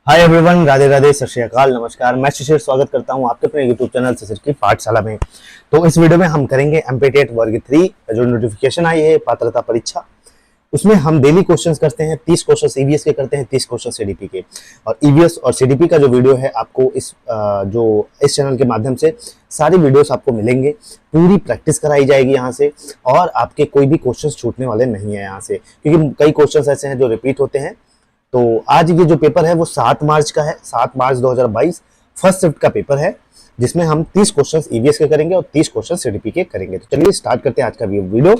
Hi everyone, Radhe Radhe, सत श्री अकाल, नमस्कार। मैं शिशिर स्वागत करता हूं आपके अपने यूट्यूब चैनल शिशिर की पाठशाला में। तो इस वीडियो में हम करेंगे एमपीटेट वर्ग 3 जो नोटिफिकेशन आई है पात्रता परीक्षा। उसमें हम डेली क्वेश्चंस करते हैं, 30 क्वेश्चन ईवीएस के करते हैं, 30 क्वेश्चन सीडीपी के। और ईवीएस और सीडीपी का जो वीडियो है आपको इस चैनल के माध्यम से सारी वीडियोस आपको मिलेंगे। पूरी प्रैक्टिस कराई जाएगी यहाँ से, और आपके कोई भी क्वेश्चंस छूटने वाले नहीं है यहाँ से, क्योंकि कई क्वेश्चंस ऐसे हैं जो रिपीट होते हैं। तो आज ये जो पेपर है वो 7 मार्च का है, 7 मार्च 2022 फर्स्ट शिफ्ट का पेपर है, जिसमें हम 30 क्वेश्चंस ईवीएस के करेंगे और 30 क्वेश्चन सीडीपी के करेंगे। तो चलिए स्टार्ट करते हैं आज का वीडियो।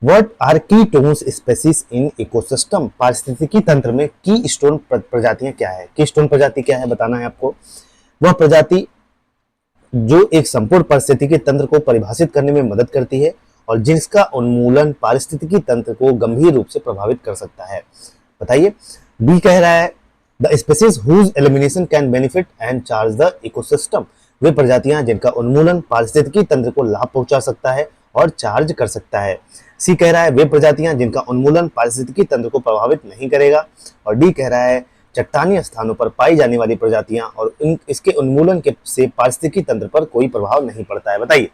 व्हाट आर की टोन्स स्पेसीज इन इकोसिस्टम? पारिस्थितिकी तंत्र में की स्टोन प्रजातियां क्या है? की स्टोन प्रजाति क्या है बताना है आपको। वह प्रजाति जो एक संपूर्ण पारिस्थितिकी तंत्र को परिभाषित करने में मदद करती है और जिसका उन्मूलन पारिस्थितिकी तंत्र को गंभीर रूप से प्रभावित कर सकता है। बताइए। बी कह रहा है the species whose elimination can benefit and charge the ecosystem. वे प्रजातियां जिनका उन्मूलन पारिस्थितिकी तंत्र को लाभ पहुंचा सकता है और चार्ज कर सकता है। सी कह रहा है वे प्रजातियां जिनका उन्मूलन पारिस्थितिकी तंत्र को प्रभावित नहीं करेगा। और डी कह रहा है चट्टानी स्थानों पर पाई जाने वाली प्रजातियां और इसके उन्मूलन के से पारिस्थितिकी तंत्र पर कोई प्रभाव नहीं पड़ता है। बताइए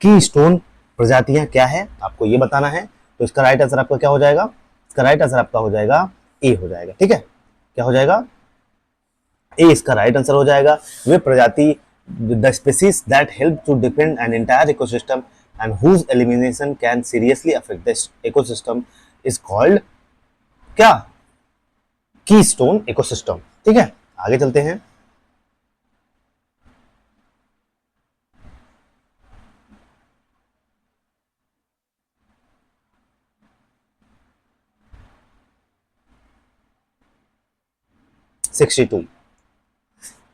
की स्टोन प्रजातियां क्या है, आपको ये बताना है। तो इसका राइट आंसर आपका क्या हो जाएगा? इसका राइट आंसर आपका हो जाएगा ए हो जाएगा। ठीक है, क्या हो जाएगा? ए इसका राइट आंसर हो जाएगा। वे प्रजाति the species that help to defend an entire ecosystem and whose elimination can seriously affect this ecosystem is called क्या? Keystone ecosystem. ठीक है, आगे चलते हैं।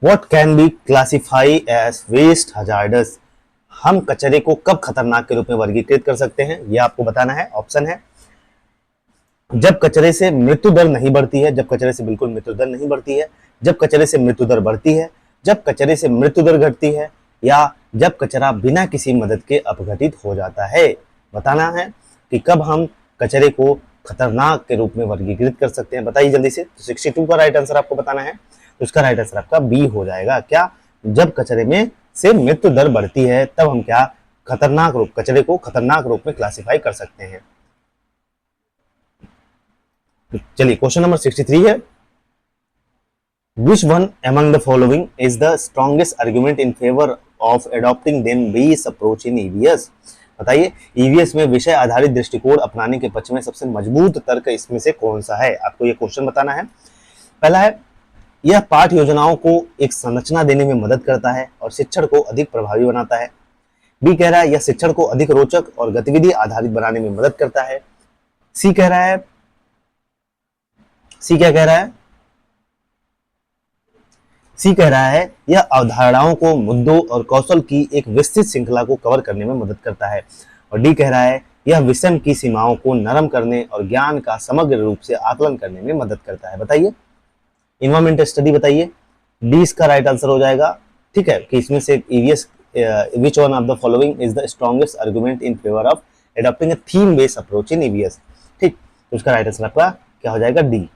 What can be classified as waste hazardous? हम कचरे को कब खतरनाक के रूप में वर्गीकृत कर सकते हैं, यह आपको बताना है। ऑप्शन है जब कचरे से मृत्यु दर नहीं बढ़ती है, जब कचरे से बिल्कुल मृत्यु दर नहीं बढ़ती है, जब कचरे से मृत्यु दर बढ़ती है, जब कचरे से मृत्यु दर घटती है, या जब कचरा बिना किसी मदद के अपघटित हो जाता है। बताना है कि कब हम कचरे को खतरनाक के रूप में वर्गीकृत कर सकते हैं। बताइए जल्दी से। तो 62 का राइट आंसर आपको बताना है। तो इसका राइट आंसर आपका बी हो जाएगा। क्या? जब कचरे में से मृत्यु दर बढ़ती है तब हम क्या कचरे को खतरनाक रूप में क्लासिफाई कर सकते हैं। चलिए क्वेश्चन नंबर 63 है। Which one among the following is the strongest argument in favor of adopting then based approach in EVS? बताइए ईवीएस में विषय आधारित दृष्टिकोण अपनाने के पक्ष में सबसे मजबूत तर्क इसमें से कौन सा है? आपको ये क्वेश्चन बताना है। पहला है यह पाठ योजनाओं को एक संरचना देने में मदद करता है और शिक्षण को अधिक प्रभावी बनाता है। बी कह रहा है यह शिक्षण को अधिक रोचक और गतिविधि आधारित बनाने में मदद करता है। सी कह रहा है सी क्या कह रहा है? सी कह रहा है यह अवधारणाओं को मुद्दों और कौशल की एक विस्तृत श्रृंखला को कवर करने में मदद करता है। और डी कह रहा है यह विषम की सीमाओं को नरम करने और ज्ञान का समग्र रूप से आकलन करने में मदद करता है। बताइए इन्वायरमेंट स्टडी। बताइए डी इसका राइट आंसर हो जाएगा। ठीक है, कि इसमें से EVS which one of the following is the strongest argument in favour of adopting a theme based approach in EVS. ठीक, तो इसका राइट आंसर आपका क्या हो जाएगा? D.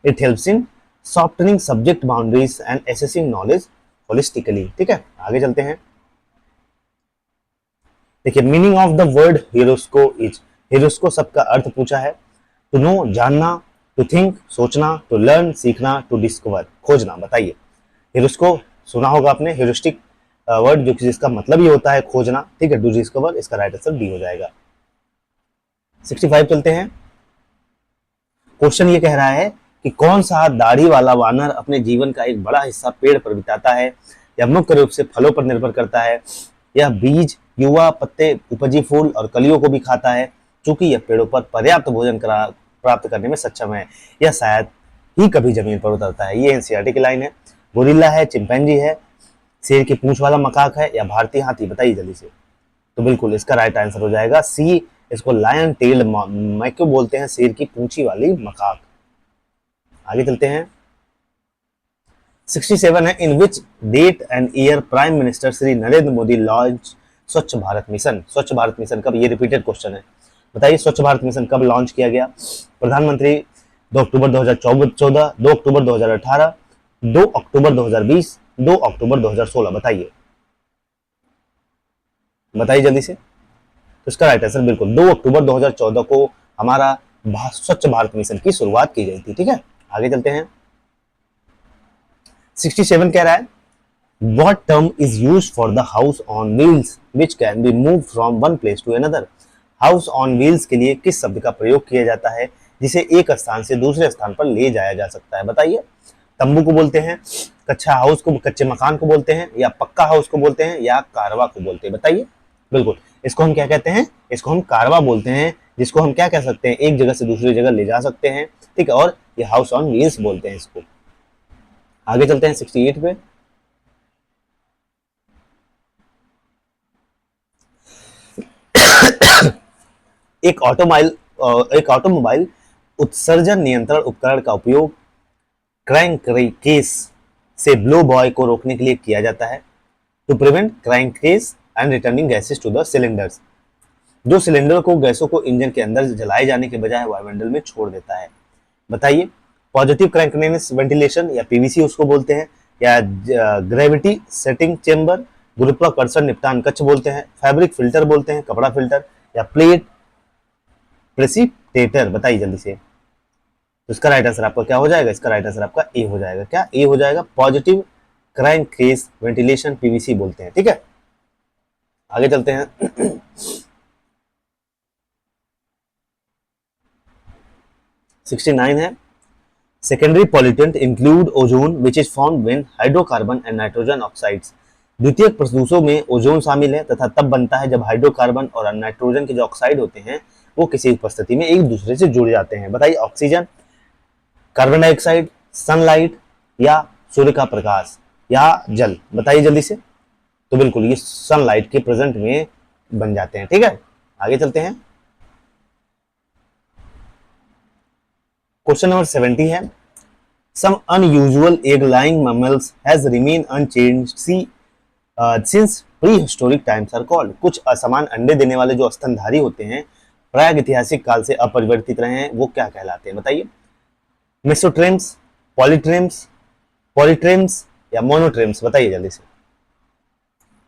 It helps in softening subject boundaries and assessing knowledge holistically. ठीक है, आगे चलते हैं। देखिए meaning of the word horoscope is. हीरोस्को शब्द का अर्थ पूछा है। टू नो जानना, टू थिंक सोचना, टू लर्न सीखना, टू डिस्कवर खोजना। बताइए हीरोस्को सुना होगा आपने, ह्यूरिस्टिक वर्ड जो कि जिसका मतलब ये होता है खोजना। ठीक है, टू डिस्कवर इसका राइट आंसर डी हो जाएगा। 65 चलते हैं। क्वेश्चन ये कह रहा है कि कौन सा दाढ़ी वाला वानर अपने जीवन का एक बड़ा हिस्सा पेड़ पर बिताता है या मुख्य रूप से फलों पर निर्भर करता है। यह बीज, युवा, पत्ते, उपजी फूल और कलियों को भी खाता है। चूंकि यह पेड़ों पर पर्याप्त भोजन प्राप्त करने में सक्षम है, यह शायद ही कभी जमीन पर उतरता है। ये एनसीईआरटी की लाइन है। गोरिल्ला है, चिंपैंजी है, शेर की पूंछ वाला मकाक है या भारतीय हाथी? बताइए जल्दी से। तो बिल्कुल इसका राइट आंसर हो जाएगा सी। इसको लायन टेल्ड मैक्यू बोलते हैं, शेर की पूंछी वाली मकाक। आगे चलते हैं। 67 है in which date and year prime minister Shri Narendra Modi launch Swachh Bharat mission. स्वच्छ भारत मिशन कब? ये रिपीटेड क्वेश्चन है। बताइए स्वच्छ भारत मिशन कब लॉन्च किया गया? प्रधानमंत्री 2 अक्टूबर 2014, 2 अक्टूबर 2018, 2 अक्टूबर 2020, 2 अक्टूबर 2016। बताइए बताइए जल्दी से। तो इसका राइट आंसर बिल्कुल 2 अक्टूबर 2014 को हमारा स्वच्छ भारत मिशन की शुरुआत की गई थी। ठीक है, आगे चलते हैं। 67 कह रहा है What term is used for the house on wheels which can be moved from one place to another? House on wheels के लिए किस शब्द का प्रयोग किया जाता है जिसे एक स्थान से दूसरे स्थान पर ले जाया जा सकता है? बताइए। तंबू को बोलते हैं, कच्चा हाउस को, कच्चे मकान को बोलते हैं, या पक्का हाउस को बोलते हैं, या कारवा को बोलते हैं? बताइए। बिल्कुल, इसको हम क्या कहते हैं? इसको हम कारवा बोलते हैं, जिसको हम क्या कह सकते हैं? एक जगह से दूसरी जगह ले जा सकते हैं। ठीक है, और ये हाउस ऑन व्हील्स बोलते हैं इसको। आगे चलते हैं 68 पे। एक ऑटोमोबाइल उत्सर्जन नियंत्रण उपकरण का उपयोग क्रैंक केस से ब्लो बॉय को रोकने के लिए किया जाता है, to prevent crankcase and returning gases to the cylinders, जो सिलेंडर को गैसों को इंजन के अंदर जलाए जाने के बजाय वायुमंडल में छोड़ देता है। बताइए। पॉजिटिव क्रैंकनेस वेंटिलेशन, या पीवीसी उसको बोलते हैं, या ग्रेविटी सेटिंग चेंबर, गुरुत्वाकर्षण निपटान कक्ष बोलते हैं, फैब्रिक फिल्टर बोलते हैं, कपड़ा फिल्टर, या प्लेट प्रेसिपिटेटर? बताइए जल्दी से। तो इसका राइट आंसर आपका क्या हो जाएगा? इसका राइट आंसर आपका ए हो जाएगा। क्या ए हो जाएगा? Positive crank case ventilation PVC बोलते हैं। ठीक है, आगे चलते हैं। 69 है secondary pollutant include ozone which is formed when hydrocarbon and nitrogen oxides. द्वितीयक प्रदूषकों में ओजोन शामिल है तथा तब बनता है जब हाइड्रोकार्बन और नाइट्रोजन के जो ऑक्साइड होते हैं वो किसी उपस्थिति में एक दूसरे से जुड़ जाते हैं। बताइए। ऑक्सीजन, कार्बन डाइऑक्साइड, सनलाइट, या सूर्य का प्रकाश, या जल? बताइए जल्दी से। तो बिल्कुल ये सनलाइट के प्रेजेंट में बन जाते हैं। ठीक है, आगे चलते हैं। क्वेश्चन नंबर 70 है some unusual egg laying mammals has remain unchanged since prehistoric times are called. कुछ असमान अंडे देने वाले जो स्तनधारी होते हैं प्रागैतिहासिक काल से अपरिवर्तित रहे हैं, वो क्या कहलाते हैं? बताइए। मेसोट्रेम्स, पॉलीट्रेम्स, पॉलीट्रेम्स, या मोनोट्रेम्स? बताइए जल्दी से।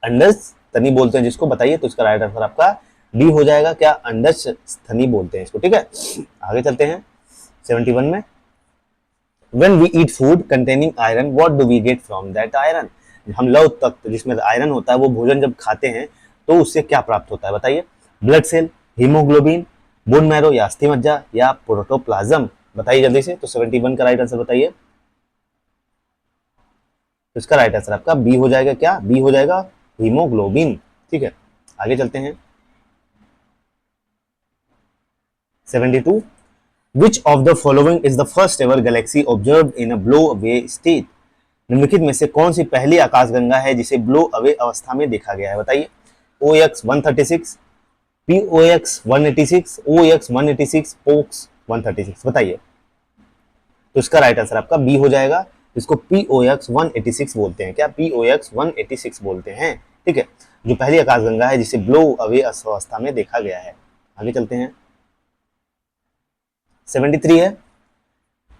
अंडज स्तनी बोलते हैं जिसको। बताइए। तो इसका राइट आंसर आपका डी हो जाएगा। क्या? अंडज स्तनी बोलते हैं इसको। ठीक है, आगे चलते हैं 71 में। When we eat food containing iron, what do we get from that iron? हम लौह तत्व जिसमें आयरन होता है वो भोजन जब खाते हैं तो उससे क्या प्राप्त होता है? बताइए। Blood cell, haemoglobin, bone marrow, या अस्थि मज्जा, या प्रोटोप्लाज्म? बताइए जल्दी से। तो 71 का राइट आंसर बताइए। तो इसका राइट आंसर आपका बी हो जाएगा। क्या? बी हो जाएगा, हीमोग्लोबिन। ठीक है, आगे चलते हैं 72 Which of the following is the first ever galaxy observed in a blow away state? निम्नलिखित में से कौन सी पहली आकाशगंगा है जिसे ब्लो अवे अवस्था में देखा गया है? बताइए। OX 136, POX 186, OX 186, POX 136? बताइए। तो इसका राइट आंसर आपका बी हो जाएगा। इसको POX 186 बोलते हैं। क्या? POX 186 बोलते हैं। ठीक है, जो पहली आकाशगंगा है जिसे ब्लो अवे अवस्था में देखा गया है। आगे चलते हैं 73 है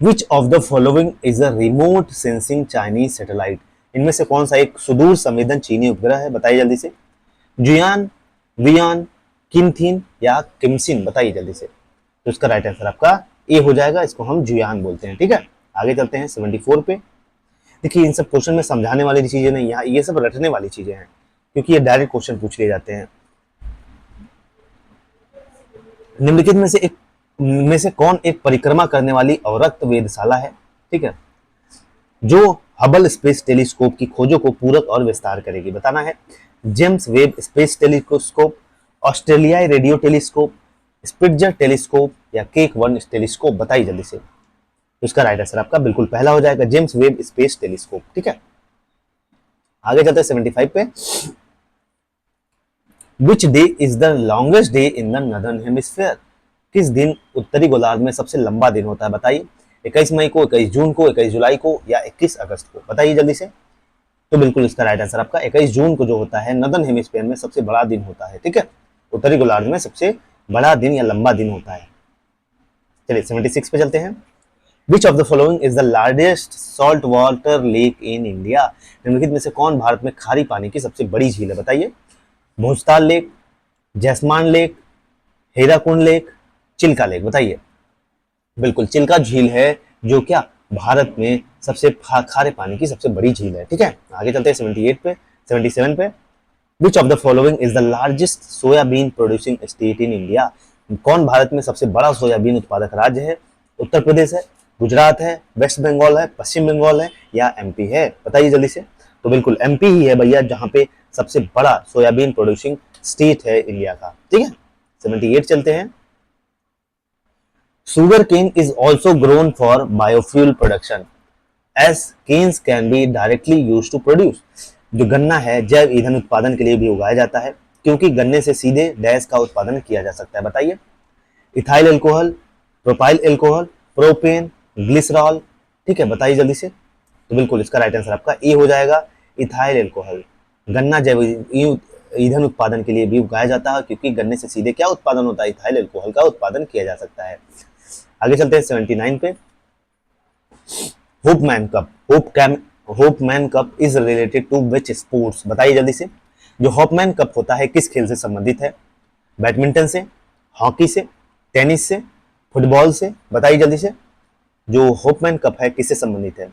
which of the following is a remote sensing Chinese satellite? इनमें से कौन सा एक सुदूर संवेदन चीनी उपग्रह है? बताइए जल्दी से। जुयान, वियान, किनथिन, या किमसिन? बताइए जल्दी से। तो इसका राइट आंसर आपका ए हो जाएगा। इसको हम जुयान बोलते हैं। ठीक है, आगे चलते हैं 74 पे। देखिए इन सब क्वेश्चन में समझाने वाली चीजें नहीं, यहाँ ये सब रटने वाली चीजें हैं क्योंकि ये डायरेक्ट क्वेश्चन पूछ लिए जाते हैं। निम्नलिखित में से कौन एक परिक्रमा करने वाली अवरक्त वेधशाला है? ठीक है, जो हबल स्पेस टेलीस्कोप की खोजों को पूरक और विस्तार करेगी? बताना है। जेम्स वेब स्पेस टेलीस्कोप, ऑस्ट्रेलियाई रेडियो टेलीस्कोप, स्पिट्जर टेलीस्कोप, या केक वन टेलीस्कोप? बताइए जल्दी से। तो इसका राइट आंसर आपका बिल्कुल पहला हो जाएगा, जेम्स वेब स्पेस टेलीस्कोप। ठीक है, आगे चलते हैं 75 पे। Which day is the longest day in the northern hemisphere? किस दिन उत्तरी गोलार्ध में सबसे लंबा दिन होता है? बताइए। 21 मई को, 21 जून को, 21 जुलाई को, या 21 अगस्त को? बताइए जल्दी से। तो बिल्कुल इसका राइट आंसर आपका 21 जून को जो होता है नॉर्दर्न हेमिस्फीयर में सबसे बड़ा दिन होता है। ठीक है, उत्तरी गोलार्ध में सबसे बड़ा दिन या लंबा दिन होता है। चलिए 76 पे चलते हैं। Which of the following is the largest salt water lake in India? निम्नलिखित में से कौन भारत में खारी पानी की सबसे बड़ी झील है? बताइए। Bhojtal lake, Jaisamand lake, Hirakud lake, Chilka lake. बताइए। बिल्कुल चिल्का झील है जो क्या भारत में सबसे खारे पानी की सबसे बड़ी झील है। ठीक है, आगे चलते हैं 78 पे 77 पे। Which of the following is the largest soybean producing state in India? कौन भारत में सबसे बड़ा सोयाबीन उत्पादक राज्य है? उत्तर प्रदेश है, गुजरात है, वेस्ट बंगाल है, पश्चिम बंगाल है या एमपी है? बताइए जल्दी से। तो बिल्कुल एमपी ही है भैया, जहां पे सबसे बड़ा सोयाबीन प्रोड्यूसिंग स्टेट है इंडिया का। ठीक है, 78 चलते हैं। Sugarcane is also grown for biofuel production as canes can be directly use to produce. जो गन्ना है जैव ईंधन उत्पादन के लिए भी उगाया जाता है, क्योंकि गन्ने से सीधे डैश का उत्पादन किया जा सकता है। बताइए। Ethyl alcohol, propyl alcohol, propane, glycerol. ठीक है, बताइए जल्दी से। तो बिल्कुल इसका राइट आंसर आपका ए हो जाएगा, इथाइल एल्कोहल। गन्ना जैव ईंधन उत्पादन के लिए भी उगाया जाता है, क्योंकि गन्ने से सीधे क्या उत्पादन होता है? इथाइल एल्कोहल का उत्पादन किया जा सकता है। आगे चलते हैं 79 पे। Hopman Cup, Hopman Cup is related to which sports? बताइए जल्दी से। जो होपमैन कप होता है किस खेल से संबंधित है? बैडमिंटन से, हॉकी से, टेनिस से, फुटबॉल से? बताइए जल्दी से। जो होपमैन कप है किससे संबंधित है?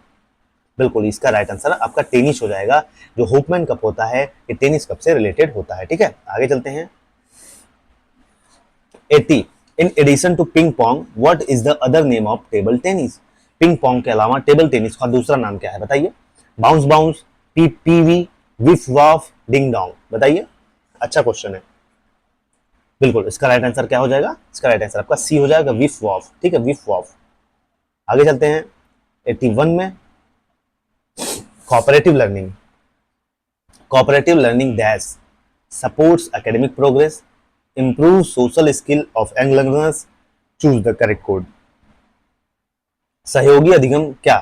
बिल्कुल इसका राइट आंसर आपका टेनिस हो जाएगा। जो होपमैन कप होता है ये टेनिस कप से रिलेटेड होता है। ठीक है, आगे चलते हैं 80। In addition to ping pong what is the other name of table tennis? Ping pong के अलावा टेबल टेनिस का दूसरा नाम क्या है? बताइए। बाउंस बाउंस, पीपीवी, विफ वाफ, डिंग डोंग। बताइए। अच्छा क्वेश्चन है। बिल्कुल इसका राइट आंसर क्या हो जाएगा? इसका राइट आंसर आपका सी हो जाएगा, विफ वॉफ। ठीक है, विफ वॉफ। आगे चलते हैं 81 में। Cooperative learning, cooperative learning dash supports academic progress, improve social skill of young learners, choose the correct code. सहयोगी अधिगम क्या?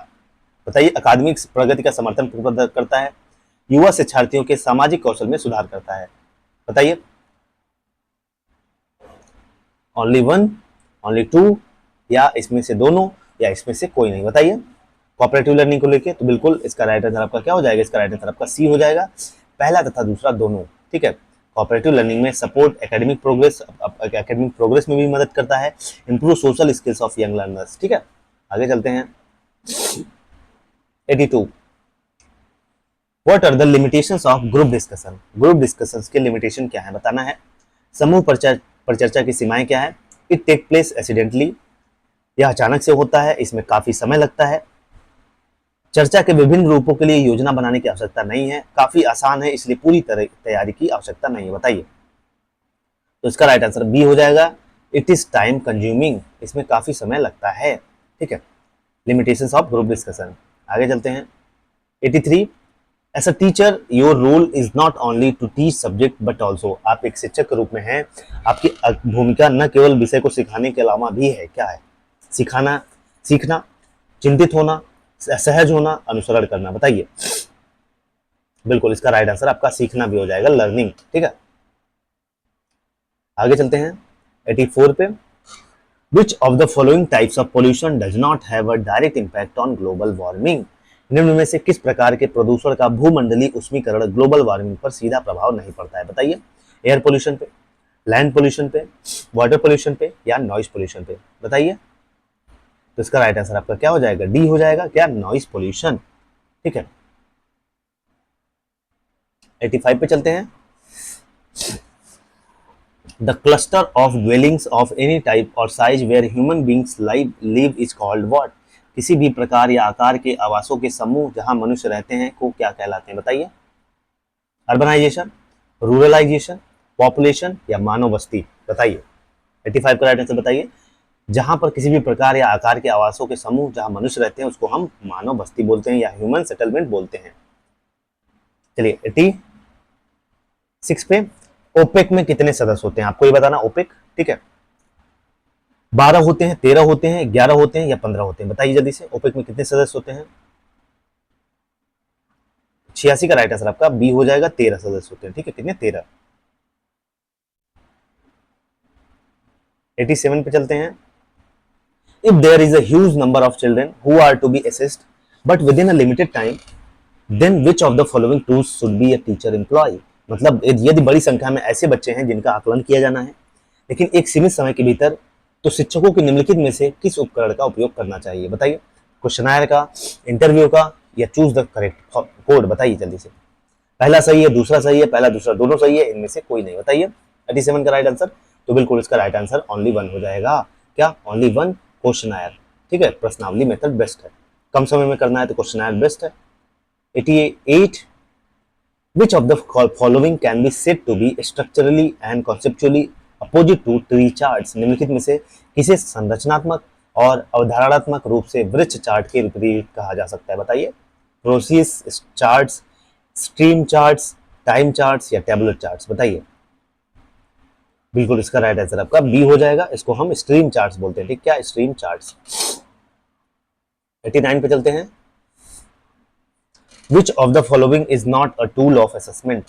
बताइए। अकादमिक प्रगति का समर्थन करता है, युवा शिक्षार्थियों के सामाजिक कौशल में सुधार करता है। बताइए। ओनली वन, ओनली टू, या इसमें से दोनों, या इसमें से कोई नहीं? बताइए। कोऑपरेटिव लर्निंग को लेके तो बिल्कुल इसका राइट आंसर आपका क्या हो जाएगा? इसका राइट आंसर आपका सी हो जाएगा, पहला तथा दूसरा दोनों। ठीक है, कोऑपरेटिव लर्निंग में सपोर्ट एकेडमिक प्रोग्रेस में भी मदद करता है, improve social skills of young learners. ठीक है, आगे चलते हैं 82। What are the limitations of group discussion? Group discussions के लिमिटेशन क्या है बताना है। समूह परिचर्चा की सीमाएं क्या है? इट टेक प्लेस एक्सीडेंटली, यह अचानक से होता है, इसमें काफी समय लगता है, चर्चा के विभिन्न रूपों के लिए योजना बनाने की आवश्यकता नहीं है, काफी आसान है इसलिए पूरी तरह तैयारी की आवश्यकता नहीं है। बताइए। तो इसका राइट आंसर बी हो जाएगा, इट इज टाइम कंज्यूमिंग, इसमें काफी समय लगता है। ठीक है, लिमिटेशंस ऑफ ग्रुप डिस्कशन। आगे चलते हैं 83। As a teacher your role is not only to teach subject but also, आप एक शिक्षक के रूप में हैं, आपकी भूमिका न केवल विषय को सिखाने के अलावा भी है, क्या है? सिखाना, सीखना, चिंतित होना, सहज होना, अनुसरण करना। बताइए। बिल्कुल इसका राइट आंसर आपका सीखना भी हो जाएगा, लर्निंग। ठीक है, आगे चलते हैं 84 पे। Which of the following types of pollution does not have a direct impact on global warming? निम्न में से किस प्रकार के प्रदूषण का भूमंडलीय उष्मीकरण ग्लोबल वार्मिंग पर सीधा प्रभाव नहीं पड़ता है? बताइए। एयर पोल्यूशन पे, लैंड पोल्यूशन पे, वाटर पोल्यूशन पे या नॉइज पोल्यूशन पे? बताइए। तो इसका राइट आंसर आपका क्या हो जाएगा? डी हो जाएगा, क्या? Noise pollution. ठीक है, 85 पे चलते हैं। The cluster of dwellings of any type और size where human beings live is called what? किसी भी प्रकार या आकार के आवासों के समूह जहां मनुष्य रहते हैं को क्या कहलाते हैं? बताइए। अर्बनाइजेशन, रूरलाइजेशन, पॉपुलेशन या मानव बस्ती? बताइए। 85 का राइट आंसर बताइए। जहां पर किसी भी प्रकार या आकार के आवासों के समूह जहां मनुष्य रहते हैं उसको हम मानव बस्ती बोलते हैं या ह्यूमन सेटलमेंट बोलते हैं। चलिए 86 पे। ओपेक में कितने सदस्य होते हैं? आपको ये बताना। ओपेक, ठीक है, 12 होते हैं, 13 होते हैं, 11 होते हैं या 15 होते हैं? बताइए जल्दी से। ओपेक में कितने सदस्य होते हैं? 86 का राइट आंसर आपका बी हो जाएगा, 13 सदस्य होते हैं। ठीक है, कितने? 13। 87 पे चलते हैं। If there is a huge number of children who are to be assessed, but within a limited time, then which of the following tools should be a teacher employ? मतलब यदि बड़ी संख्या में ऐसे बच्चे हैं जिनका आकलन किया जाना है, लेकिन एक सीमित समय के भीतर, तो शिक्षकों के निम्नलिखित में से किस उपकरण का उपयोग करना चाहिए? बताइए, क्वेश्चनायर का, इंटरव्यू का, या चूज द करेक्ट कोड? बताइए जल्दी से। पहला सही है, दूसरा सही है, पहला दूसरा दोनों सही है, इनमें से कोई नहीं। बताइए 37 का राइट आंसर, तो बिल्कुल इसका राइट आंसर ओनली वन हो जाएगा। क्या? Only one questionnaire. ठीक है, प्रश्नावली मेथड बेस्ट है, कम समय में करना है तो क्वेश्चनायर बेस्ट है। 88 which of the following can be said to be structurally and conceptually opposite to tree charts? निम्नलिखित में से किसे संरचनात्मक और अवधारणात्मक रूप से वृक्ष चार्ट के विपरीत कहा जा सकता है? बताइए, process charts, stream charts, time charts, या टेबुलर चार्ट्स? बताइए। बिल्कुल इसका राइट आंसर आपका बी हो जाएगा, इसको हम स्ट्रीम चार्ट्स बोलते हैं। ठीक, क्या? Stream charts. 89 पे चलते हैं। Which of the following is not a tool of assessment?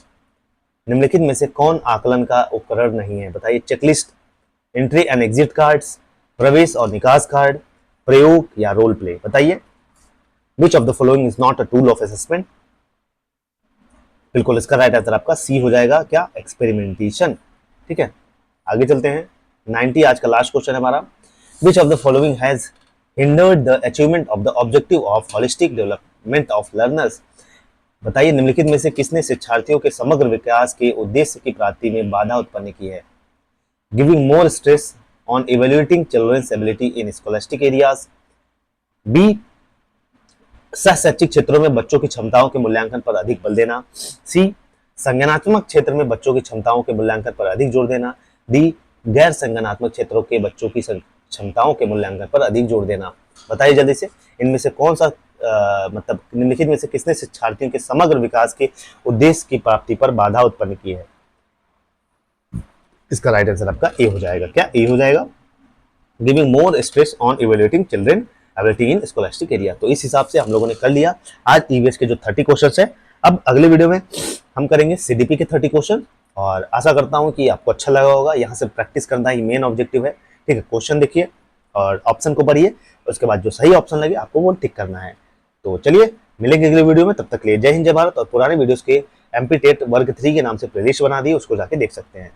निम्नलिखित में से कौन आकलन का उपकरण नहीं है? बताइए, checklist, entry and exit cards, प्रवेश और निकास कार्ड, प्रयोग, या रोल प्ले? बताइए, Which of the following is not a tool of assessment? बिल्कुल इसका राइट आंसर आपका सी हो जाएगा। क्या? एक्सपेरिमेंटेशन। ठीक है, आगे चलते हैं। 90 आज का लास्ट क्वेश्चन है हमारा। Which of the following has hindered the achievement of the objective of holistic development of learners? बताइए, निम्नलिखित में से किसने शिक्षार्थियों के समग्र विकास के उद्देश्य की प्राप्ति में बाधा उत्पन्न की है? Giving more stress on evaluating children's ability in scholastic areas, B सह-शैक्षिक क्षेत्रों में बच्चों की क्षमताओं के मूल्यांकन पर अधिक बल देना, सी संज्ञानात्मक क्षेत्र में बच्चों की क्षमताओं के मूल्यांकन पर अधिक जोर देना, डी गैर संज्ञानात्मक क्षेत्रों के बच्चों की क्षमताओं के मूल्यांकन पर अधिक जोर देना। बताइए जल्दी से, इनमें से कौन सा मतलब निम्नलिखित में से किसने शिक्षार्थियों के समग्र विकास के उद्देश्य की प्राप्ति पर बाधा उत्पन्न की है? इसका राइट आंसर आपका ए हो जाएगा। क्या? ए हो जाएगा, giving more stress on evaluating children ability in scholastic area. तो इस हिसाब से हम लोगों ने कर लिया आज ईवीएस के जो 30 क्वेश्चन है। अब अगले वीडियो में हम करेंगे सीडीपी के 30 क्वेश्चन, और आशा करता हूं कि आपको अच्छा लगा होगा। यहाँ से प्रैक्टिस करना ही मेन ऑब्जेक्टिव है। ठीक है, क्वेश्चन देखिए और ऑप्शन को पढ़िए, उसके बाद जो सही ऑप्शन लगे आपको वो टिक करना है। तो चलिए मिलेंगे अगले वीडियो में, तब तक के लिए जय हिंद जय भारत। और पुराने वीडियोस के एमपी टेट वर्ग 3 के नाम से प्लेलिस्ट बना दी, उसको जाके देख सकते हैं।